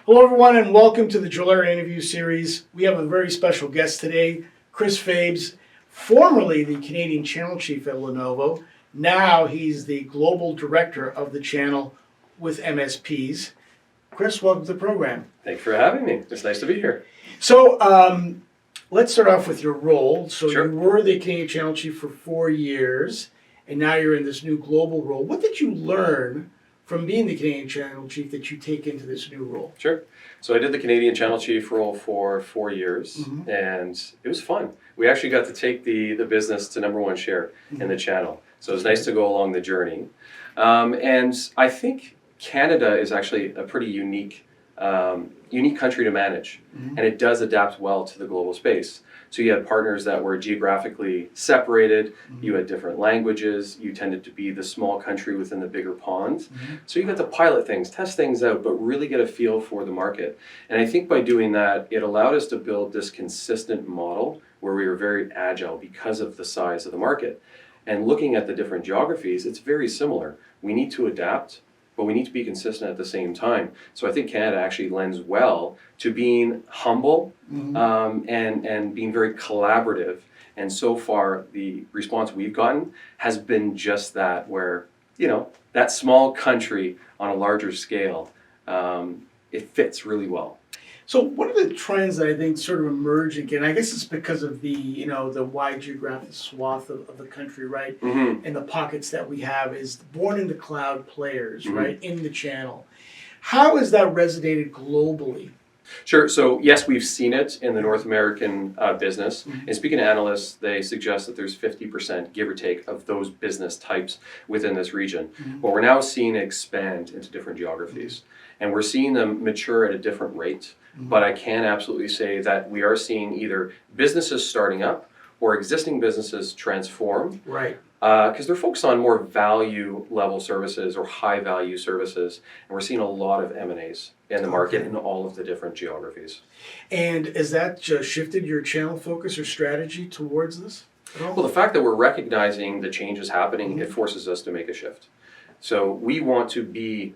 Hello, everyone, and welcome to the Jolera interview series. We have a very special guest today, Chris Fabes, formerly the Canadian channel chief at Lenovo. Now he's the global director of the channel with MSPs. Chris, welcome to the program. Thanks for having me. It's nice to be here. So let's start off with your role. So Sure. you were the Canadian channel chief for 4 years, and now you're in this new global role. What did you learn from being the Canadian channel chief that you take into this new role? Sure. So I did the Canadian channel chief role for 4 years, and it was fun. We actually got to take the business to #1 share in the channel. So it was nice to go along the journey. And I think Canada is actually a pretty unique country to manage, and it does adapt well to the global space. So you had partners that were geographically separated, you had different languages, you tended to be the small country within the bigger pond. So you got to pilot things, test things out, but really get a feel for the market. And I think by doing that, it allowed us to build this consistent model where we were very agile because of the size of the market. And looking at the different geographies, it's very similar. We need to adapt, but we need to be consistent at the same time. So I think Canada actually lends well to being humble and being very collaborative. And so far, the response we've gotten has been just that, where, that small country on a larger scale, it fits really well. So what are the trends that I think sort of emerge again? I guess it's because of the wide geographic swath of the country, right? And the pockets that we have is born in the cloud players, right, in the channel. How has that resonated globally? Sure. So yes, we've seen it in the North American business. And speaking to analysts, they suggest that there's 50%, give or take, of those business types within this region. But we're now seeing it expand into different geographies. And we're seeing them mature at a different rate. But I can absolutely say that we are seeing either businesses starting up or existing businesses transform. Right. Because they're focused on more value level services or high value services. And we're seeing a lot of M&As in the market in all of the different geographies. And has that just shifted your channel focus or strategy towards this at all? Well, the fact that we're recognizing the changes happening, it forces us to make a shift. So we want to meet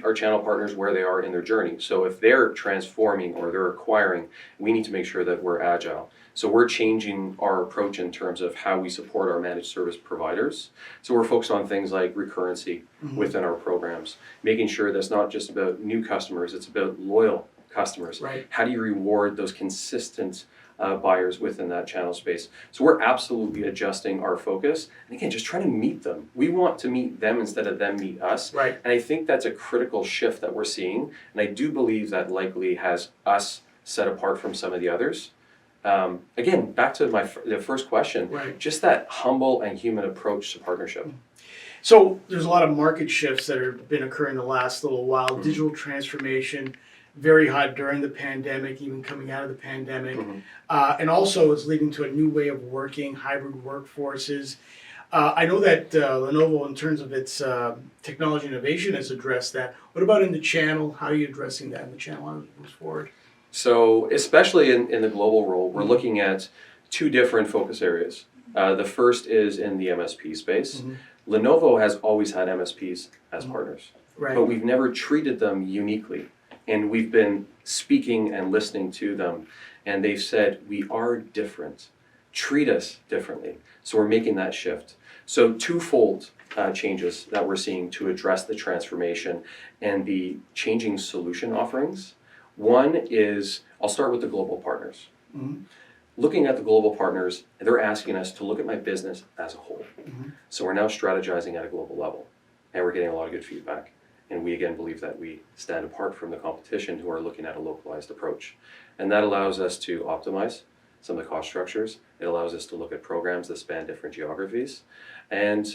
our channel partners where they are in their journey. So if they're transforming or they're acquiring, we need to make sure that we're agile. So we're changing our approach in terms of how we support our managed service providers. So we're focused on things like recurrency within our programs, making sure that's not just about new customers, it's about loyal customers. Right. How do you reward those consistent buyers within that channel space? So we're absolutely adjusting our focus. And again, just trying to meet them. We want to meet them instead of them meet us. Right. And I think that's a critical shift that we're seeing. And I do believe that likely has us set apart from some of the others. Again, back to the first question, Right. just that humble and human approach to partnership. So there's a lot of market shifts that have been occurring the last little while. Digital transformation, very hot during the pandemic, even coming out of the pandemic. And also it's leading to a new way of working, hybrid workforces. I know that Lenovo, in terms of its technology innovation, has addressed that. What about in the channel? How are you addressing that in the channel as it moves forward? So especially in the global role, we're looking at two different focus areas. The first is in the MSP space. Lenovo has always had MSPs as partners, Right. but we've never treated them uniquely. And we've been speaking and listening to them, and they've said, we are different. Treat us differently. So we're making that shift. So twofold changes that we're seeing to address the transformation and the changing solution offerings. One is, I'll start with the global partners. Looking at the global partners, they're asking us to look at my business as a whole. So we're now strategizing at a global level, and we're getting a lot of good feedback. And we again believe that we stand apart from the competition who are looking at a localized approach. And that allows us to optimize some of the cost structures. It allows us to look at programs that span different geographies. And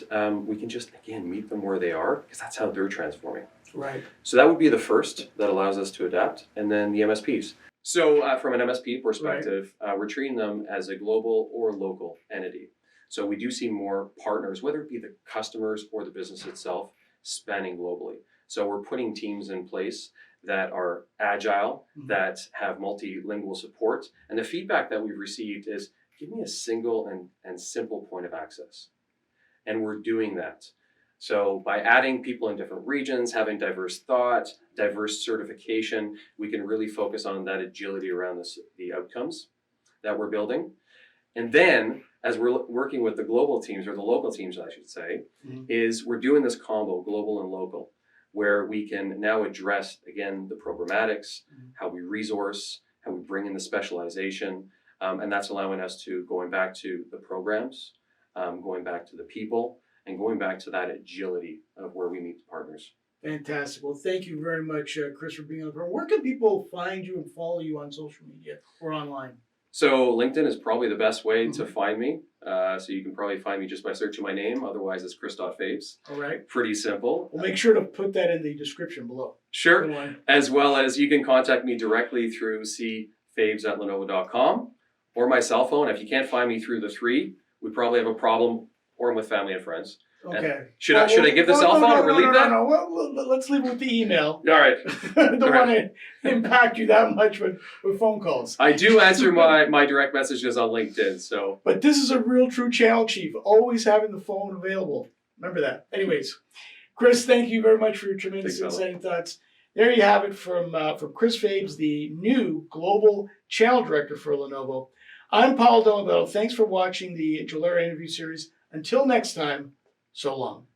we can just, again, meet them where they are, because that's how they're transforming. Right. So that would be the first that allows us to adapt. And then the MSPs. So from an MSP perspective, we're treating them as a global or local entity. So we do see more partners, whether it be the customers or the business itself, spanning globally. So we're putting teams in place that are agile, that have multilingual support. And the feedback that we've received is, give me a single and simple point of access. And we're doing that. So by adding people in different regions, having diverse thought, diverse certification, we can really focus on that agility around the outcomes that we're building. And then, as we're working with the global teams, or the local teams, I should say, is we're doing this combo, global and local, where we can now address, again, the programmatics, how we resource, how we bring in the specialization, and that's allowing us to, going back to the programs, going back to the people, and going back to that agility of where we meet the partners. Fantastic. Well, thank you very much, Chris, for being on the program. Where can people find you and follow you on social media or online? So LinkedIn is probably the best way to find me. So you can probably find me just by searching my name. Otherwise, it's Chris.Fabes. All right. Pretty simple. We'll make sure to put that in the description below. Sure. As well as you can contact me directly through cfabes@lenovo.com or my cell phone. If you can't find me through the three, we probably have a problem, or I'm with family and friends. Okay. And should I give the cell phone or leave that? No. Well, let's leave it with the email. All right. Don't want to impact you that much with phone calls. I do answer my direct messages on LinkedIn. So. But this is a real true channel chief, always having the phone available. Remember that. Anyways, Chris, thank you very much for your tremendous insight and thoughts. There you have it from Chris Fabes, the new Global Channel Director for Lenovo. I'm Paul Delabello. Thanks for watching the Jolera interview series. Until next time, so long.